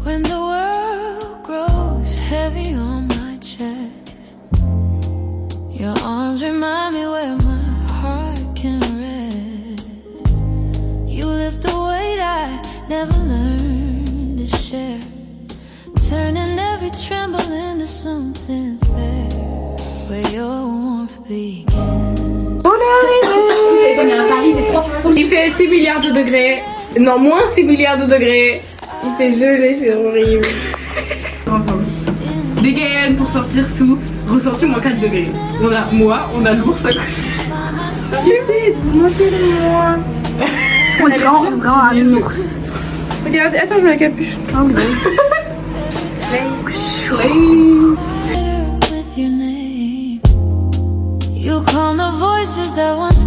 When the world grows heavy on my chest, your arms remind me where my heart can rest. You lift the weight I never learned to share, turning every tremble into something fair, where your warmth begins. On est arrivé. Il fait 6 milliards de degrés. Non, moins 6 milliards de degrés. Il fait gelé, c'est horrible. Ensemble. Dégaine pour sortir sous ressenti moins 4 degrés. On a moi, on a l'ours à côté. Montrez-le-moi. On dirait vraiment un ours. Regarde, attends, je mets la capuche. Ah oui. With your name, you calm the voices that once.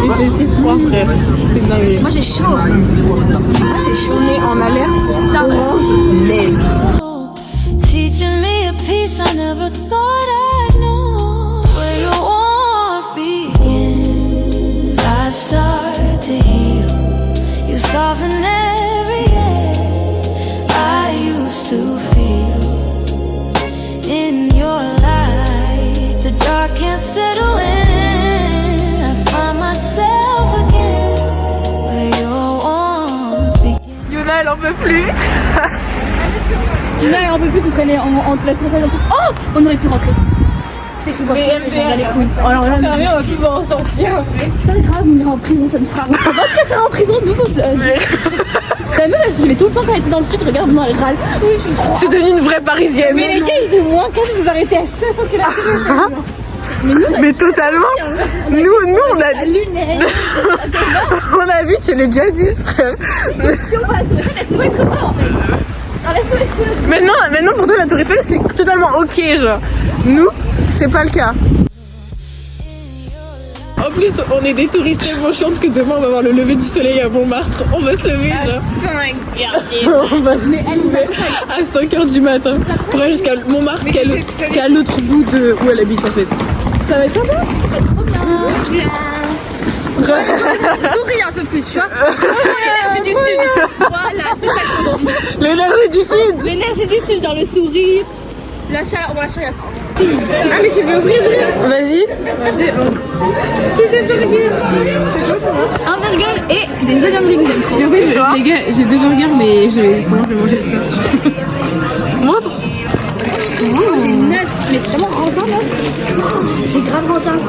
Il fait si froid, frère. C'est dingue. Moi j'ai chaud. On est en alerte orange neige. Teaching me a piece I never thought I'd know. Where your warmth begins, I start to heal. You soften every edge I used to feel. In your light, the dark can't settle in. I find myself again where your warmth begins. Yuna, elle en peut plus. Là, on peut plus qu'on connaît entre la tour et la tour. Oh, on aurait pu rentrer. C'est tout. Mais on a les couilles. Alors là, on va plus en sortir. c'est pas grave, on ira en prison, ça nous fera 24 heures en prison, nous faut la meuf, elle se voulait tout le temps quand elle était dans le sud, regarde, maintenant elle râle. Oui, je suis froid. C'est devenu une vraie parisienne. Mais les gars, il fait moins 4, vous arrêtez à chaque fois que la Mais totalement. Nous, on a la lunettes. on habite chez les djihadistes, frère. Si on va à la tour Eiffel, laisse-moi être heureux en fait. Alors laisse-moi être heureux. Maintenant pour toi la Tour Eiffel c'est totalement ok, genre. Nous, c'est pas le cas. En plus, on est des touristes tellement chiantes que demain on va voir le lever du soleil à Montmartre. On va se lever genre. On va se Mais elle nous lever à 5h du matin pour aller jusqu'à Montmartre qui est à l'autre bout de où elle habite en fait. Ça va être sympa. trop bien. Souris un peu plus, tu vois. L'énergie du sud. Voilà, c'est ça qu'on dit. L'énergie du sud. L'énergie du sud, dans le sourire. La chaleur, on va la chaleur. Ah, mais tu veux ouvrir? Vas-y. J'ai des burgers. Un burger et des onion rings, j'aime trop. Les gars, j'ai 2 burgers mais comment je vais manger ça? Moi Oh, j'ai 9, mais c'est vraiment rentable, hein. C'est grave rentable.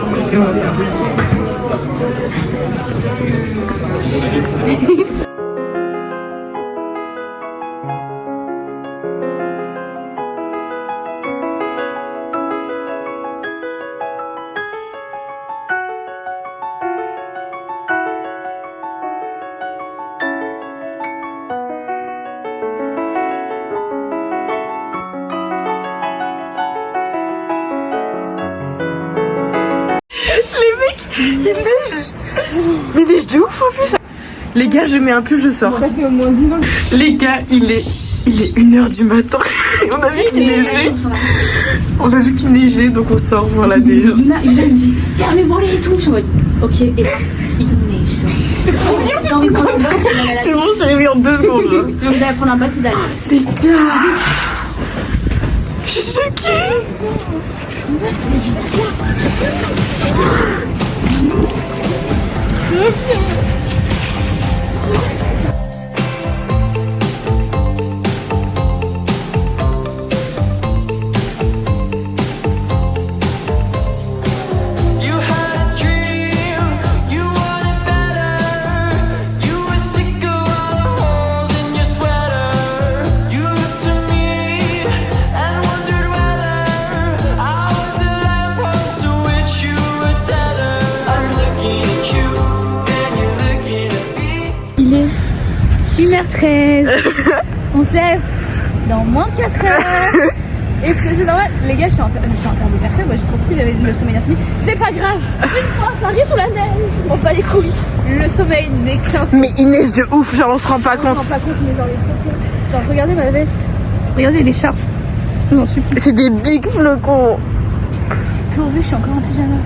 Il neige. Mais il neige de ouf en plus. Les gars, je mets un pull, je sors. Ça fait au moins 10 ans. Les gars, il est 1h du matin. On a vu qu'il neigeait. On a vu qu'il neigeait, donc on sort voir la neige. Il m'a dit, fermez-vous les et tout. Je suis en mode, ok, et là, il neige. J'ai envie de prendre un bain. C'est bon, c'est réveillé en 2 secondes. Là. J'ai envie d'aller prendre un bain et d'aller. Les gars, je suis choquée. Il est 1h13. On se lève dans moins de 4 heures. Est-ce que c'est normal? Les gars, je suis en perte de personne. Moi j'ai trop cru, j'avais le sommeil infini. C'est pas grave. Une fois Paris sous la neige. On bat les couilles. Le sommeil n'est qu'un fait. Mais il neige de ouf, genre on se rend pas On compte. se rend pas compte, mais dans les flocons. Genre, regardez ma veste. Regardez l'écharpe. Je vous en supplie. C'est des big flocons. Pourvu, je suis encore en pyjama.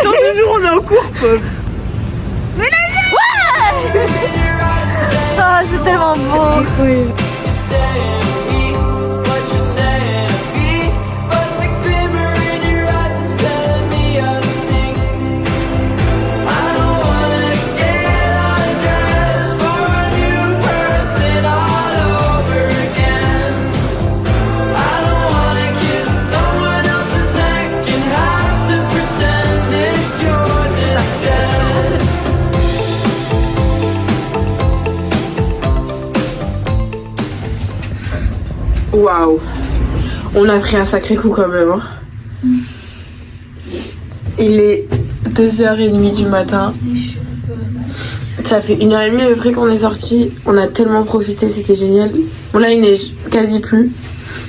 Dans 2 jours on est en cours. Ouais. Oui. Waouh, on a pris un sacré coup quand même. Hein. Il est 2h30 du matin. Ça fait 1h30 à peu près qu'on est sorti. On a tellement profité, c'était génial. Bon là il neige quasi plus.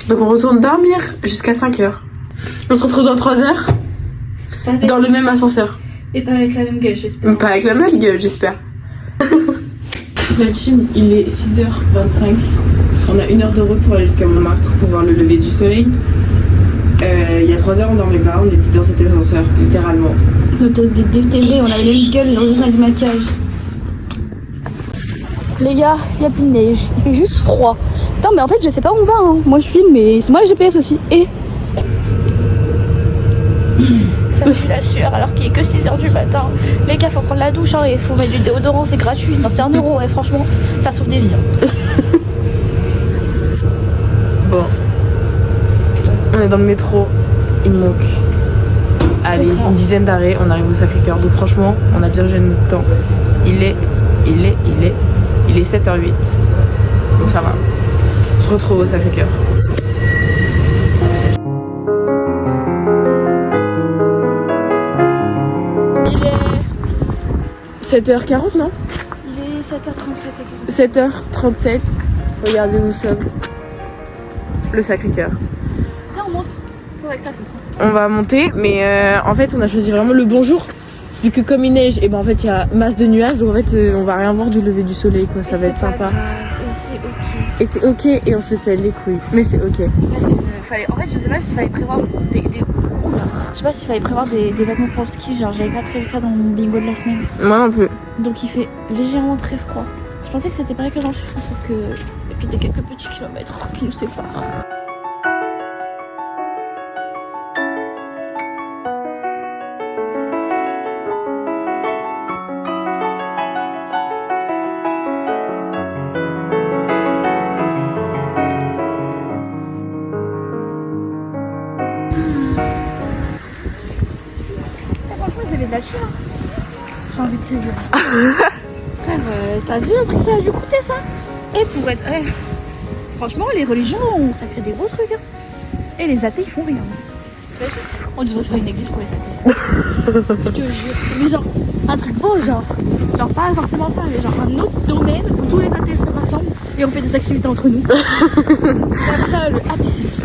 Donc on retourne dormir jusqu'à 5h. On se retrouve dans 3h. Dans le même ascenseur. Et pas avec la même gueule, j'espère. Pas avec la même gueule, j'espère. La team, il est 6h25. On a 1 heure de route pour aller jusqu'à Montmartre pour voir le lever du soleil. Il y a 3 heures, on dormait pas, on était dans cet ascenseur, littéralement. On était déterrés, on avait les gueules dans le maquillage. Les gars, il n'y a plus de neige, il fait juste froid. Attends, mais en fait, je sais pas où on va. Hein. Moi, je filme, mais c'est moi le GPS aussi. Et. Ça me fait la sueur alors qu'il est que 6h du matin. Les gars, faut prendre la douche, hein, il faut mettre du déodorant, c'est gratuit. Non, c'est 1 euro, ouais, franchement, ça sauve des vies. Hein. Bon, on est dans le métro, il manque, allez, une dizaine d'arrêts, on arrive au Sacré-Cœur. Donc franchement, on a bien géré notre temps. Il est 7h08, donc ça va. On se retrouve au Sacré-Cœur. Il est 7h40, non? Il est 7h37. 7h37, regardez où nous sommes. Le Sacré-Cœur. Viens, on monte. Avec ça, c'est On va monter, mais en fait, on a choisi vraiment le bon jour. Vu que comme il neige, et ben en fait, il y a masse de nuages, donc en fait, on va rien voir du lever du soleil, quoi. Ça va être sympa. Et c'est ok, et on se fait les couilles. Mais c'est ok. Parce que fallait. En fait, je sais pas s'il fallait prévoir des... Je sais pas s'il fallait prévoir des vêtements pour le ski, genre j'avais pas prévu ça dans mon bingo de la semaine. Moi non plus. Donc il fait légèrement très froid. Je pensais que c'était pareil que dans le sud, sauf que il y a quelques petits kilomètres qui nous séparent. Franchement, ils avaient de la chute, hein. J'ai envie de te dire. T'as vu le prix que ça a dû coûter ça? Et pour être... franchement, les religions ont sacré des gros trucs. Hein. Et les athées, ils font rien. On devrait faire une église pour les athées. Je te jure. Mais genre, un truc beau, genre pas forcément ça, mais genre un autre domaine où tous les athées se rassemblent et on fait des activités entre nous. C'est ça le athéisme.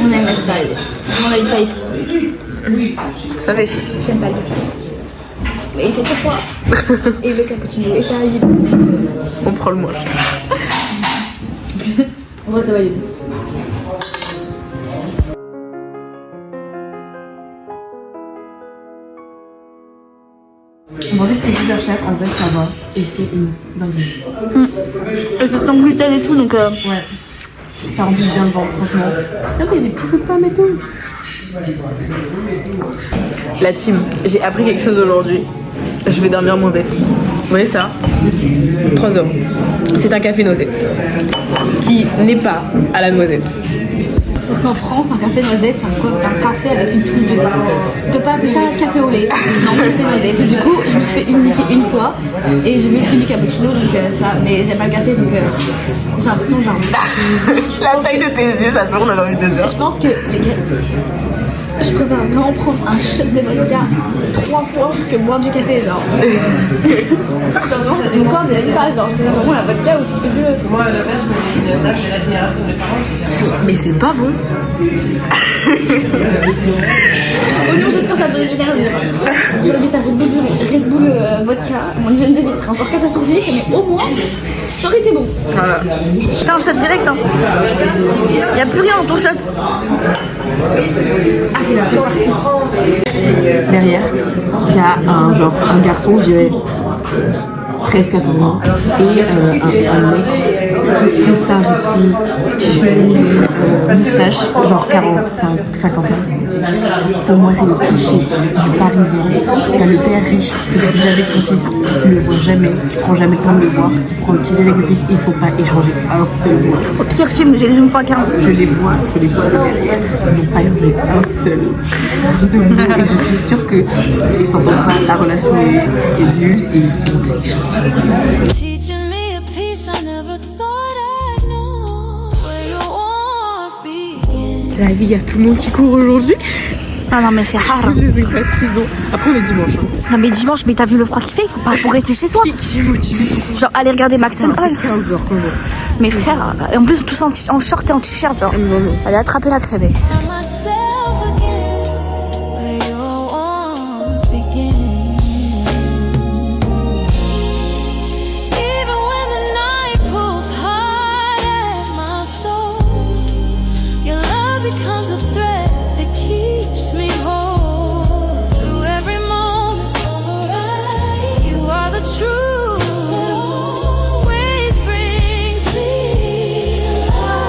On aime la taille. On n'habite pas ici. Ça fait chier. J'aime pas le café. Mais il fait très froid. Et le cappuccino. Et ça arrive. On prend le moins cher. En vrai, ça va aller. On pensait que c'était super cher, en vrai ça va. Et c'est une dinguerie. Et c'est sans gluten et tout, donc Ouais. Ça remplit bien le ventre, franchement. Ah, il y a des petits coups de pomme et tout. La team, j'ai appris quelque chose aujourd'hui. Je vais dormir moins bête. Vous voyez ça? 3 €. C'est un café noisette. Qui n'est pas à la noisette. Parce qu'en France, un café noisette, c'est un café avec une touche de lait. Tu peux pas appeler ça café au lait. Non, café noisette. Du coup, je me suis fait niquer une fois et j'ai pris du cappuccino, donc ça. Mais j'aime pas le café, donc j'ai l'impression que j'ai envie. La taille de tes yeux, ça se on a dormi 2 heures. Je pense que, les gars, je préfère vraiment prendre un shot de vodka 3 fois que boire du café, genre. Mon corps ne l'aime pas, genre. C'est vraiment la vodka ou tout ce que Mais c'est pas bon. Oignon, j'espère que ça me donne l'énergie. J'aurais dû faire Red Bull vodka. Mon hygiène de vie serait encore catastrophique, mais au moins, ça aurait été bon. Voilà. C'est un shot direct, hein. Y a plus rien dans ton shot. Ah, c'est la plus partie. Derrière, il y a un garçon, je dirais 13-14 ans, et un mec, costard et tout, moustache, genre 45-50 ans. Pour moi, c'est le cliché du Parisien. T'as le père riche qui s'occupe jamais de son fils, qui le voit jamais, qui prend jamais le temps de le voir, qui prend le petit déjeuner avec le fils, ils sont pas échangés un seul mot. Au pire film, j'ai les une fois 15. Je les vois de derrière, ils n'ont pas échangé un seul de mot, et je suis sûre qu'ils s'entendent pas, la relation est nulle et ils sont riches. Teaching me a piece I never thought I'd know. Where your warmth begins. La vie, il y a tout le monde qui court aujourd'hui. Ah non, mais c'est rare. Je sais pas ce qu'ils ont. Après, on est dimanche. Hein. Non, mais dimanche, mais t'as vu le froid qu'il fait? Il faut pas pour rester chez soi. Qui est motivé? Genre, aller regarder Maxime Hall. 15h quand même. Mes frères, et en plus, tous en short et en t-shirt, genre. Allez attraper la crève. Find myself again. Where your warmth begins. Even when the night pulls hard at my soul, your love becomes a thread that keeps me whole through every moment. You are the truth that always brings me alive.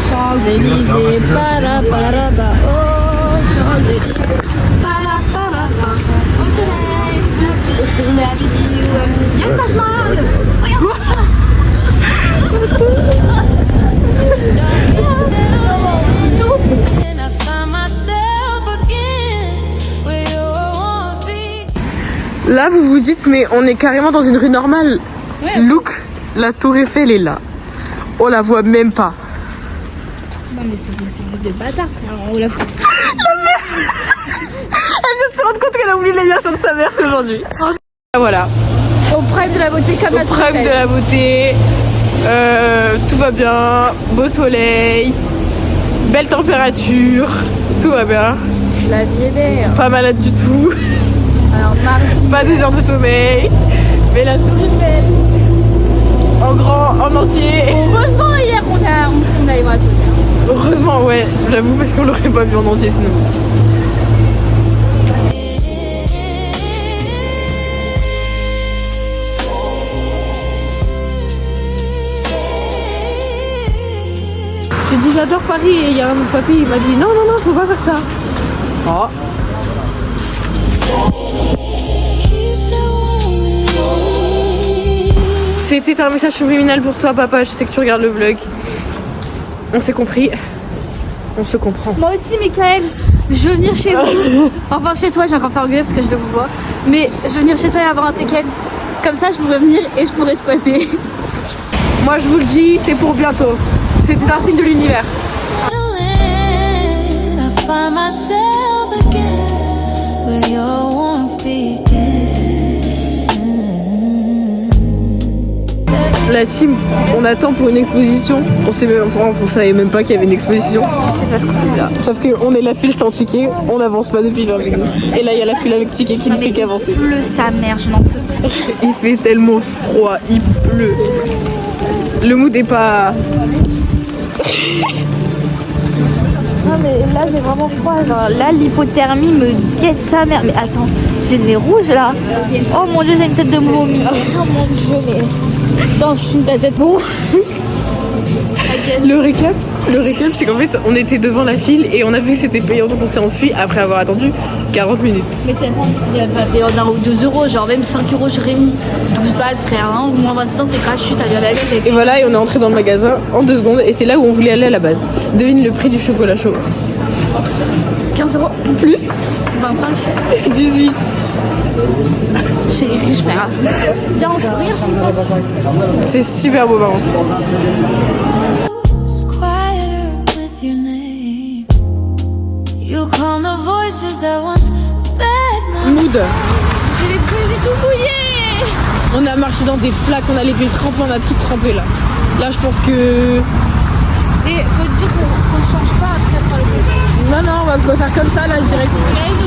Champs-Élysées, para para ba, oh Champs-Élysées, para para ba. Au soleil, sous la midi ou à midi, y'a le Taj Mahal. Regarde. And I find myself again where your warmth begins. Là, vous vous dites, mais on est carrément dans une rue normale. Look, la tour Eiffel est là. On la voit même pas. Non mais c'est une de bâtard, frère, on l'a fait. Elle vient de se rendre compte qu'elle a oublié l'anniversaire de sa mère, c'est aujourd'hui. Voilà, Au prime de la beauté comme la au prime de la beauté. Tout va bien, beau soleil, belle température, tout va bien. La vie est belle. Pas malade du tout, Alors mardi, pas 2 heures de sommeil, mais la tour Eiffel en grand, en entier. heureusement hier on a les bras tous. Heureusement, ouais, j'avoue, parce qu'on l'aurait pas vu en entier sinon. J'ai dit j'adore Paris et il y a un papy, il m'a dit non, faut pas faire ça. Oh. C'était un message subliminal pour toi, papa, je sais que tu regardes le vlog. On s'est compris. On se comprend. Moi aussi, Michael, je veux venir chez vous. Enfin, chez toi, j'ai encore fait engueuler parce que je le vous vois. Mais je veux venir chez toi et avoir un Tekken. Comme ça, je pourrais venir et je pourrais squatter. Moi, je vous le dis, c'est pour bientôt. C'était un signe de l'univers. I find myself again where your warmth begins. La team, on attend pour une exposition. On savait même pas qu'il y avait une exposition. C'est parce qu'on est là. Sauf qu'on est la file sans ticket, on n'avance pas depuis 20 minutes. Et là, il y a la file avec ticket qui ne fait qu'avancer. Pleut sa mère, je n'en peux plus. Il fait tellement froid, il pleut. Le mood est pas... Non mais là j'ai vraiment froid, genre là l'hypothermie me guette sa mère. Mais attends, j'ai le nez rouge là. Oh mon dieu, j'ai une tête de momie. Oh mon dieu, mais... Dans ta tête bon. Le récap, c'est qu'en fait, on était devant la file et on a vu que c'était payant, donc on s'est enfui après avoir attendu 40 minutes. Mais c'est pas payé en 1 ou 2 euros, genre même 5 euros chez Rémi. 12 balles frère, hein, ou moins 25 c'est gratuit, t'as bien la gueule. Et voilà, et on est entré dans le magasin en 2 secondes et c'est là où on voulait aller à la base. Devine le prix du chocolat chaud. 15 euros, Plus 25. 18. Chez les riches frère. Viens, on fait rire. C'est super beau, par contre. Quieter with your name. You calm the voices that once fed my Mood. J'ai les cheveux tout mouillés. On a marché dans des flaques, on a les pieds trempés, on a tout trempé là. Là, je pense que... Et après pour le concert. Non, non, on va commencer comme ça là direct.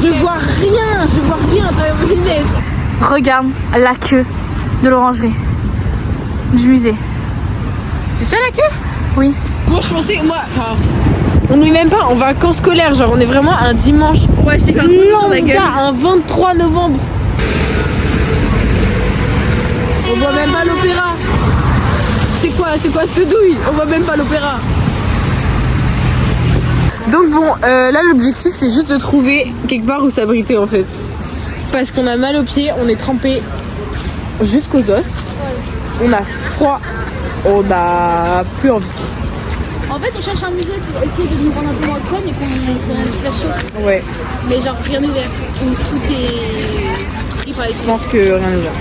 Je vois rien à travers mes lunettes. Regarde la queue de l'orangerie. Du musée. C'est ça la queue? Oui. Moi je pensais, on n'est même pas en vacances scolaires, genre on est vraiment un dimanche. Ouais, je t'ai fait un coup sur la gueule. Un 23 novembre. On voit même pas l'opéra. C'est quoi cette douille? On voit même pas l'opéra. Donc bon, là l'objectif c'est juste de trouver quelque part où s'abriter en fait. Parce qu'on a mal aux pieds, on est trempé jusqu'aux os. On a froid, on a plus envie. En fait, on cherche un musée pour essayer de nous rendre un peu moins connes et qu'on fasse chaud. Ouais, Mais genre rien ouvert. Où tout est pris par les je pense que rien n'est ouvert.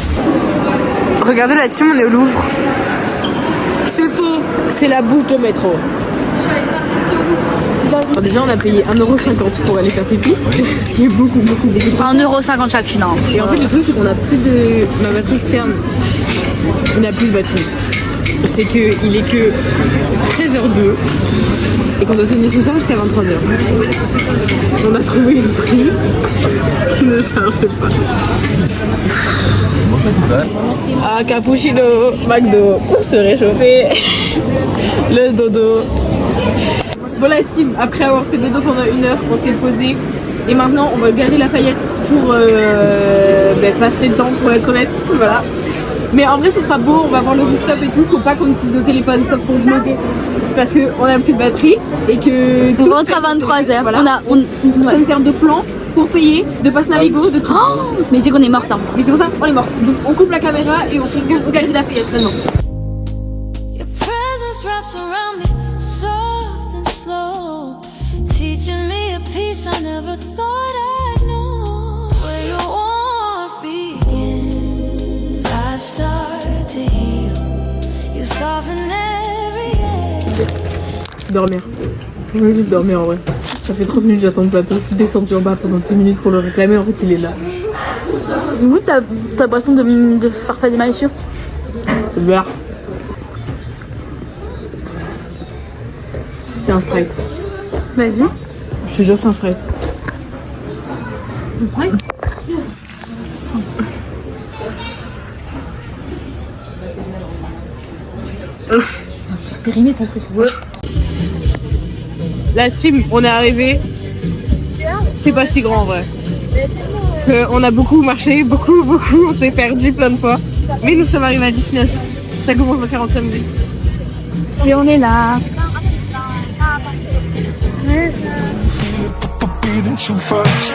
Regardez la team, on est au Louvre. C'est faux, c'est la bouche de métro. Alors déjà on a payé 1,50€ pour aller faire pipi, ce qui est beaucoup trop. 1,50€ chacune. Hein. Et en fait le truc c'est qu'on a plus de ma batterie externe, on n'a plus de batterie. C'est qu'il est que 13h02 et qu'on doit tenir tout ça jusqu'à 23h. On a trouvé une prise qui ne chargeait pas. Ah, cappuccino, McDo pour se réchauffer. Le dodo. Bon la team, après avoir fait dodo pendant 1 heure, on s'est posé et maintenant on va garer Lafayette pour passer le temps, pour être honnête, voilà. Mais en vrai ce sera beau, on va voir le rooftop et tout, faut pas qu'on utilise nos téléphones sauf pour vlogger parce qu'on a plus de batterie et que On tout rentre à 23h. voilà. Ouais. Ça me sert de plan pour payer, de passe Navigo, de tout. Oh, mais c'est qu'on est morte. Hein. Mais c'est pour ça, on est mort. Donc on coupe la caméra et on fait une galerie Lafayette seulement. Your presence wraps around me, soft and slow, teaching me a piece I never thought I'd know. Where your warmth begins, I start to heal. You soften every edge. Dormir. Je veux juste dormir en vrai. Ça fait 30 minutes que j'attends le plateau. Je suis descendue en bas pendant 10 minutes pour le réclamer. En fait, il est là. Du coup, t'as l'impression de faire pas des malicieux. C'est vert. C'est un Sprite. Vas-y. Je te jure, c'est un Sprite. Un Sprite? C'est périmé ton truc. Ouais. La team, on est arrivé. C'est pas si grand en vrai. On a beaucoup marché, beaucoup, on s'est perdu plein de fois. Mais nous sommes arrivés à destination. Ça commence dans 45 minutes. Et on est là. Beating too fast.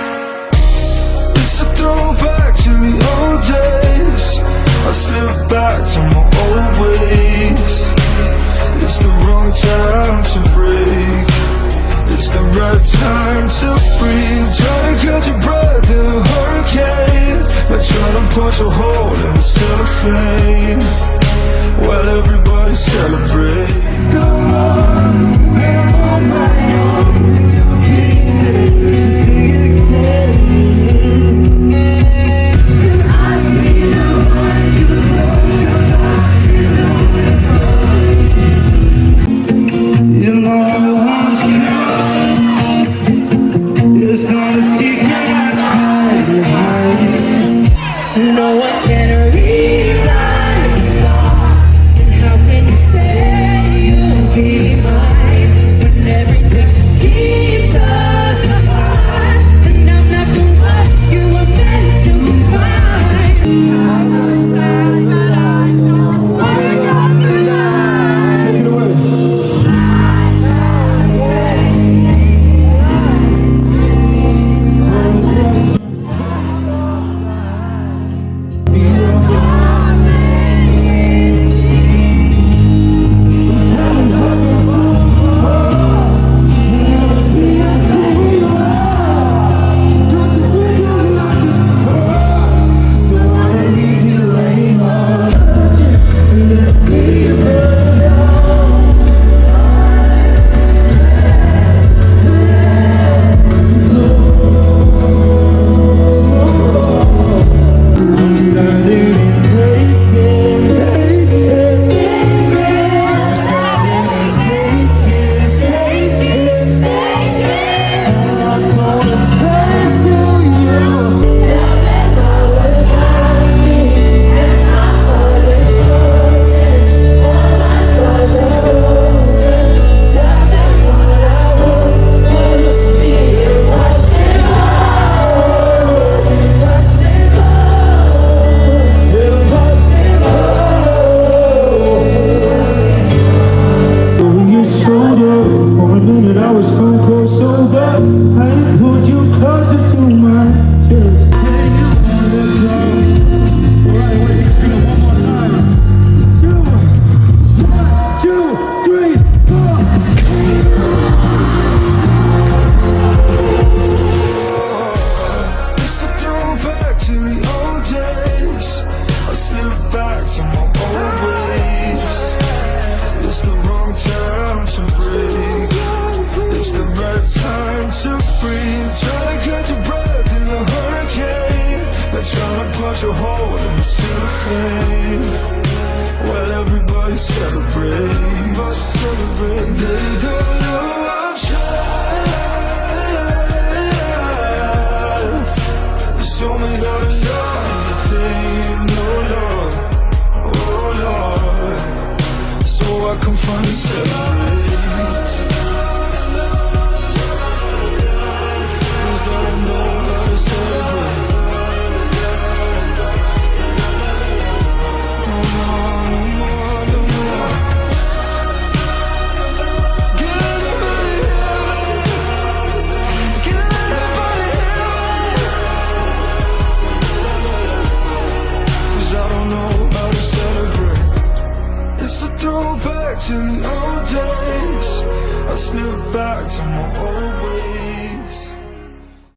It's a throwback to the old days. I slip back to my old ways. It's the wrong time to break. It's the right time to breathe. Trying to catch your breath in a hurricane, like trying to punch a hole in the cellophane while everybody celebrates. Go on, I'm on my own. You'll be there to see it again. And I'll be the one you hold your body, you know I want you. It's not a secret I hide behind. No one can rewrite the stars. And how can you say I was stone cold sober. I pulled you closer to my chest. Can you hold it down? Alright, I want to do it one more time. 2, 1, 2, 3, 4. It's a throwback to the old days. I slip back to my old ways. It's the wrong time to break. It's the right time to breathe. Trying to catch your breath in a hurricane. They're trying to punch a hole into the flame. Well, everybody celebrates. They don't know I've tried. Show me how to love the thing, oh Lord, oh Lord. So I can finally celebrate. 'Cause I don't know how to celebrate. To the old days, I slip back to my old ways.